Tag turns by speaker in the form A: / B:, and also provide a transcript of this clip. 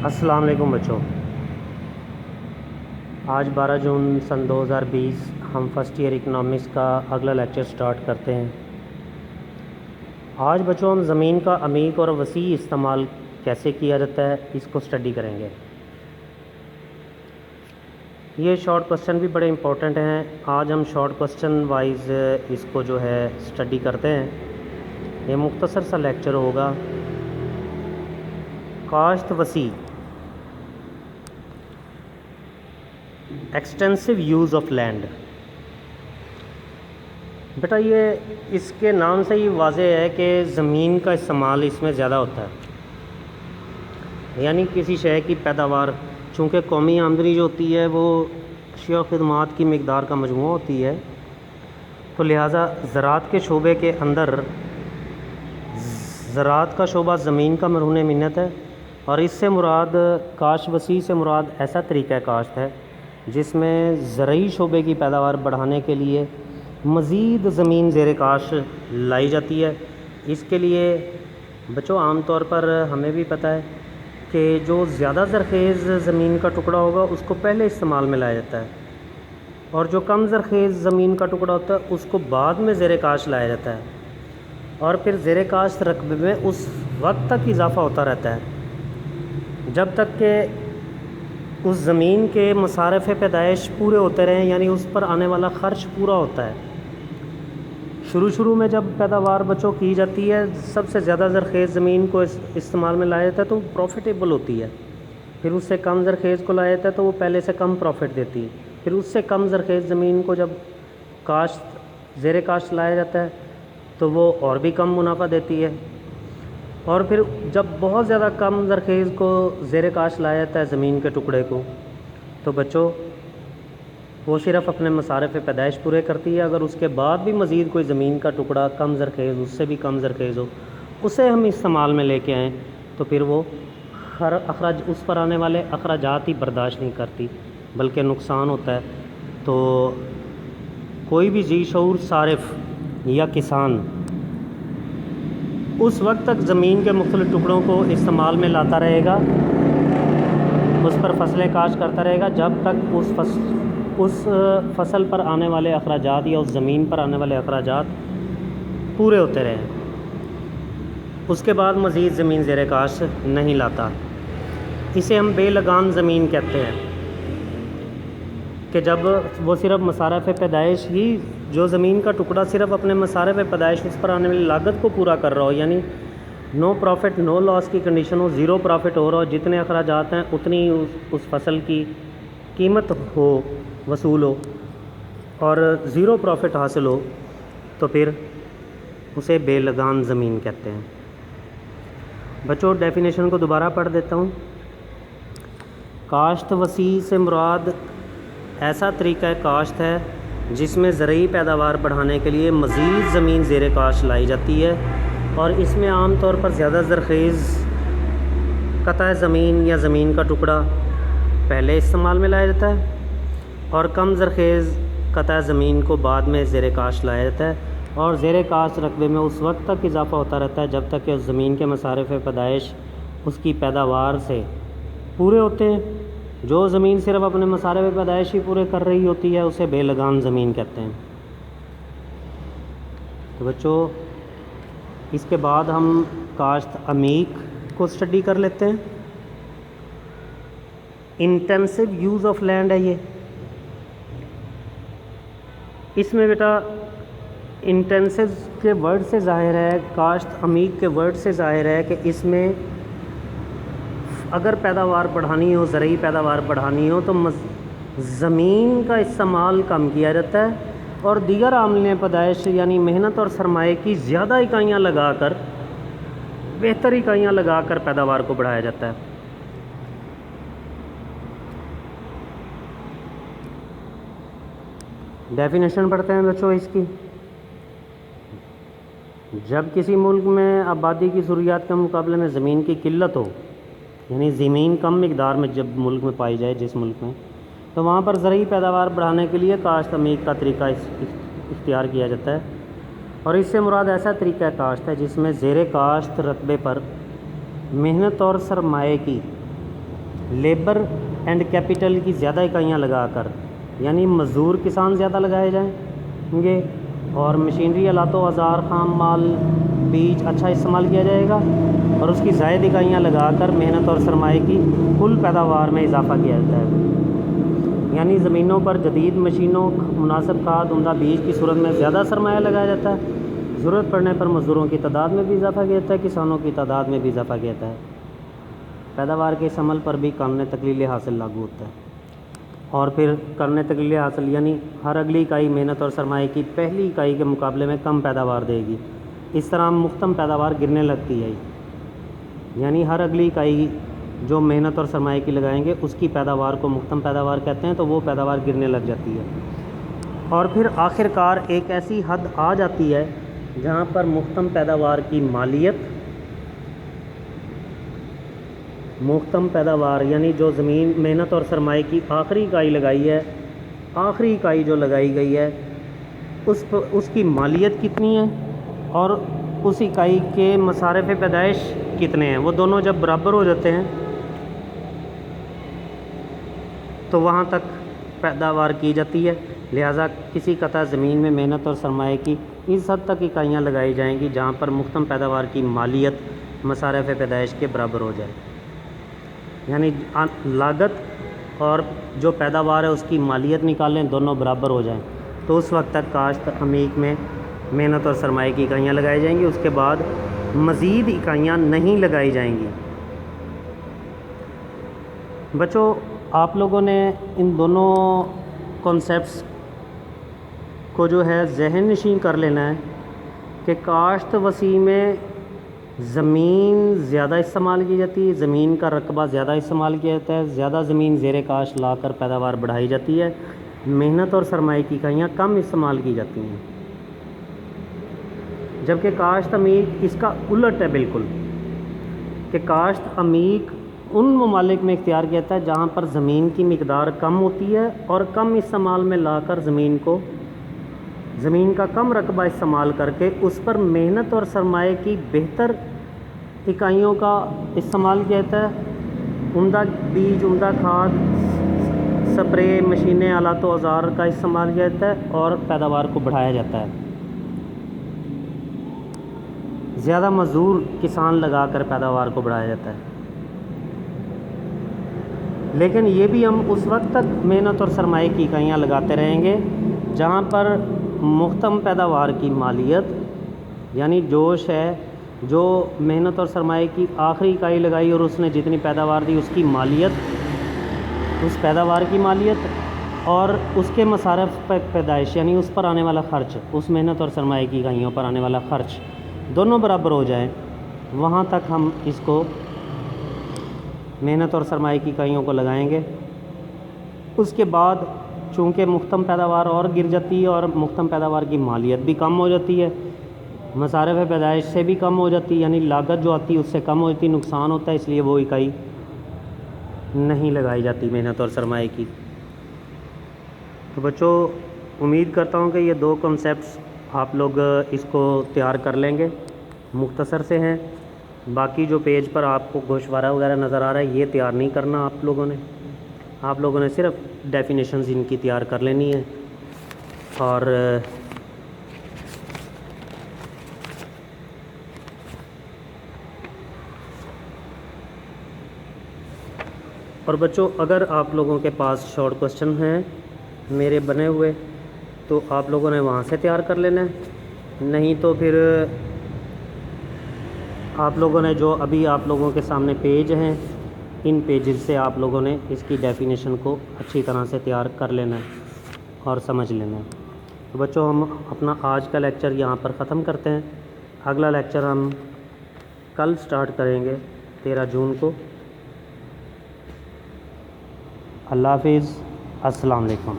A: السلام علیکم بچوں، آج 12 جون سن 2020 ہم فرسٹ ایئر اکنامکس کا اگلا لیکچر سٹارٹ کرتے ہیں۔ آج بچوں ہم زمین کا عمیق اور وسیع استعمال کیسے کیا جاتا ہے اس کو اسٹڈی کریں گے۔ یہ شارٹ کوسچن بھی بڑے امپورٹنٹ ہیں۔ آج ہم شارٹ کوسچن وائز اس کو جو ہے اسٹڈی کرتے ہیں۔ یہ مختصر سا لیکچر ہوگا۔ کاشت وسیع، ایکسٹینسو یوز آف لینڈ۔ بیٹا یہ اس کے نام سے ہی واضح ہے کہ زمین کا استعمال اس میں زیادہ ہوتا ہے، یعنی کسی شے کی پیداوار، چونکہ قومی آمدنی جو ہوتی ہے وہ اشیاء و خدمات کی مقدار کا مجموعہ ہوتی ہے، تو لہٰذا زراعت کے شعبے کے اندر زراعت کا شعبہ زمین کا مرہون منت ہے، اور اس سے مراد کاشت وسیع سے مراد ایسا طریقہ کاشت ہے جس میں زرعی شعبے کی پیداوار بڑھانے کے لیے مزید زمین زیر کاشت لائی جاتی ہے۔ اس کے لیے بچوں عام طور پر ہمیں بھی پتہ ہے کہ جو زیادہ زرخیز زمین کا ٹکڑا ہوگا اس کو پہلے استعمال میں لایا جاتا ہے، اور جو کم زرخیز زمین کا ٹکڑا ہوتا ہے اس کو بعد میں زیر کاشت لایا جاتا ہے، اور پھر زیر کاشت رقبے میں اس وقت تک اضافہ ہوتا رہتا ہے جب تک کہ اس زمین کے مصارف پیدائش پورے ہوتے رہیں، یعنی اس پر آنے والا خرچ پورا ہوتا ہے۔ شروع میں جب پیداوار بچوں کی جاتی ہے، سب سے زیادہ زرخیز زمین کو استعمال میں لایا جاتا ہے تو وہ پروفیٹیبل ہوتی ہے، پھر اس سے کم زرخیز کو لایا جاتا ہے تو وہ پہلے سے کم پروفٹ دیتی ہے، پھر اس سے کم زرخیز زمین کو جب کاشت زیر کاشت لایا جاتا ہے تو وہ اور بھی کم منافع دیتی ہے، اور پھر جب بہت زیادہ کم زرخیز کو زیر کاشت لایا جاتا ہے زمین کے ٹکڑے کو، تو بچوں وہ صرف اپنے مصارف پیدائش پورے کرتی ہے۔ اگر اس کے بعد بھی مزید کوئی زمین کا ٹکڑا کم زرخیز، اس سے بھی کم زرخیز ہو، اسے ہم استعمال میں لے کے آئیں تو پھر وہ اس پر آنے والے اخراجات ہی برداشت نہیں کرتی بلکہ نقصان ہوتا ہے۔ تو کوئی بھی ذی شعور صارف یا کسان اس وقت تک زمین کے مختلف ٹکڑوں کو استعمال میں لاتا رہے گا، اس پر فصلیں کاشت کرتا رہے گا جب تک اس فصل پر آنے والے اخراجات یا اس زمین پر آنے والے اخراجات پورے ہوتے رہیں۔ اس کے بعد مزید زمین زیر کاشت نہیں لاتا۔ اسے ہم بے لگان زمین کہتے ہیں کہ جب وہ صرف مصارف پیدائش ہی، جو زمین کا ٹکڑا صرف اپنے مصارف پیدائش اس پر آنے والی لاگت کو پورا کر رہا ہو، یعنی نو پروفٹ نو لاس کی کنڈیشن ہو، زیرو پروفٹ ہو رہا ہو، جتنے اخراجات ہیں اتنی اس فصل کی قیمت ہو، وصول ہو، اور زیرو پروفٹ حاصل ہو، تو پھر اسے بے لگان زمین کہتے ہیں۔ بچوں ڈیفینیشن کو دوبارہ پڑھ دیتا ہوں۔ کاشت وسیع سے مراد ایسا طریقہ کاشت ہے جس میں زرعی پیداوار بڑھانے کے لیے مزید زمین زیر کاشت لائی جاتی ہے، اور اس میں عام طور پر زیادہ زرخیز قطع زمین یا زمین کا ٹکڑا پہلے استعمال میں لایا جاتا ہے، اور کم زرخیز قطع زمین کو بعد میں زیر کاشت لایا جاتا ہے، اور زیر کاشت رقبے میں اس وقت تک اضافہ ہوتا رہتا ہے جب تک کہ اس زمین کے مصارف پیدائش اس کی پیداوار سے پورے ہوتے ہیں۔ جو زمین صرف اپنے مصارف پیدائش ہی پورے کر رہی ہوتی ہے اسے بے لگان زمین کہتے ہیں۔ تو بچوں اس کے بعد ہم کاشت عمیق کو اسٹڈی کر لیتے ہیں۔ انٹینسو یوز آف لینڈ ہے یہ۔ اس میں بیٹا انٹینسو کے ورڈ سے ظاہر ہے، کاشت عمیق کے ورڈ سے ظاہر ہے کہ اس میں اگر پیداوار بڑھانی ہو، زرعی پیداوار بڑھانی ہو، تو زمین کا استعمال کم کیا جاتا ہے، اور دیگر عاملین پیدائش یعنی محنت اور سرمایے کی زیادہ اکائیاں لگا کر، بہتر اکائیاں لگا کر پیداوار کو بڑھایا جاتا ہے۔ ڈیفینیشن پڑھتے ہیں بچوں اس کی۔ جب کسی ملک میں آبادی کی ضروریات کے مقابلے میں زمین کی قلت ہو، یعنی زمین کم مقدار میں جب ملک میں پائی جائے جس ملک میں، تو وہاں پر زرعی پیداوار بڑھانے کے لیے کاشت عمیق کا طریقہ اختیار کیا جاتا ہے، اور اس سے مراد ایسا طریقہ کاشت ہے جس میں زیر کاشت رقبے پر محنت اور سرمایے کی لیبر اینڈ کیپٹل کی زیادہ اکائیاں لگا کر، یعنی مزدور کسان زیادہ لگائے جائیں گے اور مشینری آلات و اوزار خام مال بیج اچھا استعمال کیا جائے گا، اور اس کی زائد اکائیاں لگا کر محنت اور سرمایے کی کل پیداوار میں اضافہ کیا جاتا ہے۔ یعنی زمینوں پر جدید مشینوں، مناسب کھاد، عمدہ بیج کی صورت میں زیادہ سرمایہ لگایا جاتا ہے۔ ضرورت پڑنے پر مزدوروں کی تعداد میں بھی اضافہ کیا جاتا ہے، کسانوں کی تعداد میں بھی اضافہ کیا جاتا ہے۔ پیداوار کے اس عمل پر بھی قانون تقلیل حاصل لاگو ہوتا ہے۔ اور پھر قانون تقلیل حاصل یعنی ہر اگلی اکائی محنت اور سرمایے کی پہلی اکائی کے مقابلے میں کم پیداوار دے گی، اس طرح مختم پیداوار گرنے لگتی ہے۔ یعنی ہر اگلی اکائی جو محنت اور سرمایے کی لگائیں گے اس کی پیداوار کو مختم پیداوار کہتے ہیں، تو وہ پیداوار گرنے لگ جاتی ہے۔ اور پھر آخر کار ایک ایسی حد آ جاتی ہے جہاں پر مختم پیداوار کی مالیت، مختم پیداوار یعنی جو زمین محنت اور سرمایے کی آخری اکائی لگائی ہے، آخری اکائی جو لگائی گئی ہے اس کی مالیت کتنی ہے اور اس اکائی کے مصارف پیدائش کتنے ہیں، وہ دونوں جب برابر ہو جاتے ہیں تو وہاں تک پیداوار کی جاتی ہے۔ لہٰذا کسی قطع زمین میں محنت اور سرمایے کی اس حد تک اکائیاں لگائی جائیں گی جہاں پر مختم پیداوار کی مالیت مصارف پیدائش کے برابر ہو جائے، یعنی لاگت اور جو پیداوار ہے اس کی مالیت نکالیں، دونوں برابر ہو جائیں، تو اس وقت تک کاشت عمیق میں محنت اور سرمایے کی اکائیاں لگائی جائیں گی، اس کے بعد مزید اکائیاں نہیں لگائی جائیں گی۔ بچوں، آپ لوگوں نے ان دونوں کانسیپٹس کو جو ہے ذہن نشین کر لینا ہے کہ کاشت وسیع میں زمین زیادہ استعمال کی جاتی ہے، زمین کا رقبہ زیادہ استعمال کیا جاتا ہے، زیادہ زمین زیر کاشت لا کر پیداوار بڑھائی جاتی ہے، محنت اور سرمایے کی اکائیاں کم استعمال کی جاتی ہیں۔ جبکہ کاشت عمیق اس کا الٹ ہے بالکل، کہ کاشت عمیق ان ممالک میں اختیار کیا جاتا ہے جہاں پر زمین کی مقدار کم ہوتی ہے اور کم استعمال میں لا کر زمین کا کم رقبہ استعمال کر کے اس پر محنت اور سرمایے کی بہتر اکائیوں کا استعمال کیا جاتا ہے، عمدہ بیج، عمدہ کھاد، سپرے مشینیں، آلات و اوزار کا استعمال کیا جاتا ہے اور پیداوار کو بڑھایا جاتا ہے، زیادہ مزدور کسان لگا کر پیداوار کو بڑھایا جاتا ہے۔ لیکن یہ بھی ہم اس وقت تک محنت اور سرمایے کی اکائیاں لگاتے رہیں گے جہاں پر مختم پیداوار کی مالیت یعنی جوش ہے، جو محنت اور سرمایے کی آخری اکائی لگائی اور اس نے جتنی پیداوار دی اس کی مالیت، اس پیداوار کی مالیت اور اس کے مصارف پیدائش یعنی اس پر آنے والا خرچ، اس محنت اور سرمایے کی اکائیوں پر آنے والا خرچ دونوں برابر ہو جائیں، وہاں تک ہم اس کو محنت اور سرمایے کی اکائیوں کو لگائیں گے۔ اس کے بعد چونکہ مختم پیداوار اور گر جاتی ہے اور مختم پیداوار کی مالیت بھی کم ہو جاتی ہے، مصارف پیدائش سے بھی کم ہو جاتی ہے، یعنی لاگت جو آتی ہے اس سے کم ہو جاتی ہے، نقصان ہوتا ہے، اس لیے وہ اکائی نہیں لگائی جاتی محنت اور سرمایے کی۔ تو بچوں، امید کرتا ہوں کہ یہ دو کنسیپٹس آپ لوگ اس کو تیار کر لیں گے، مختصر سے ہیں۔ باقی جو پیج پر آپ کو گوشوارہ وغیرہ نظر آ رہا ہے یہ تیار نہیں کرنا آپ لوگوں نے صرف ڈیفینیشنز ان کی تیار کر لینی ہے، اور بچوں اگر آپ لوگوں کے پاس شارٹ کوسچن ہیں میرے بنے ہوئے تو آپ لوگوں نے وہاں سے تیار کر لینا ہے، نہیں تو پھر آپ لوگوں نے جو ابھی آپ لوگوں کے سامنے پیج ہیں ان پیجز سے آپ لوگوں نے اس کی ڈیفینیشن کو اچھی طرح سے تیار کر لینا ہے اور سمجھ لینا ہے۔ تو بچوں، ہم اپنا آج کا لیکچر یہاں پر ختم کرتے ہیں، اگلا لیکچر ہم کل سٹارٹ کریں گے 13 جون کو۔ اللہ حافظ، السلام علیکم۔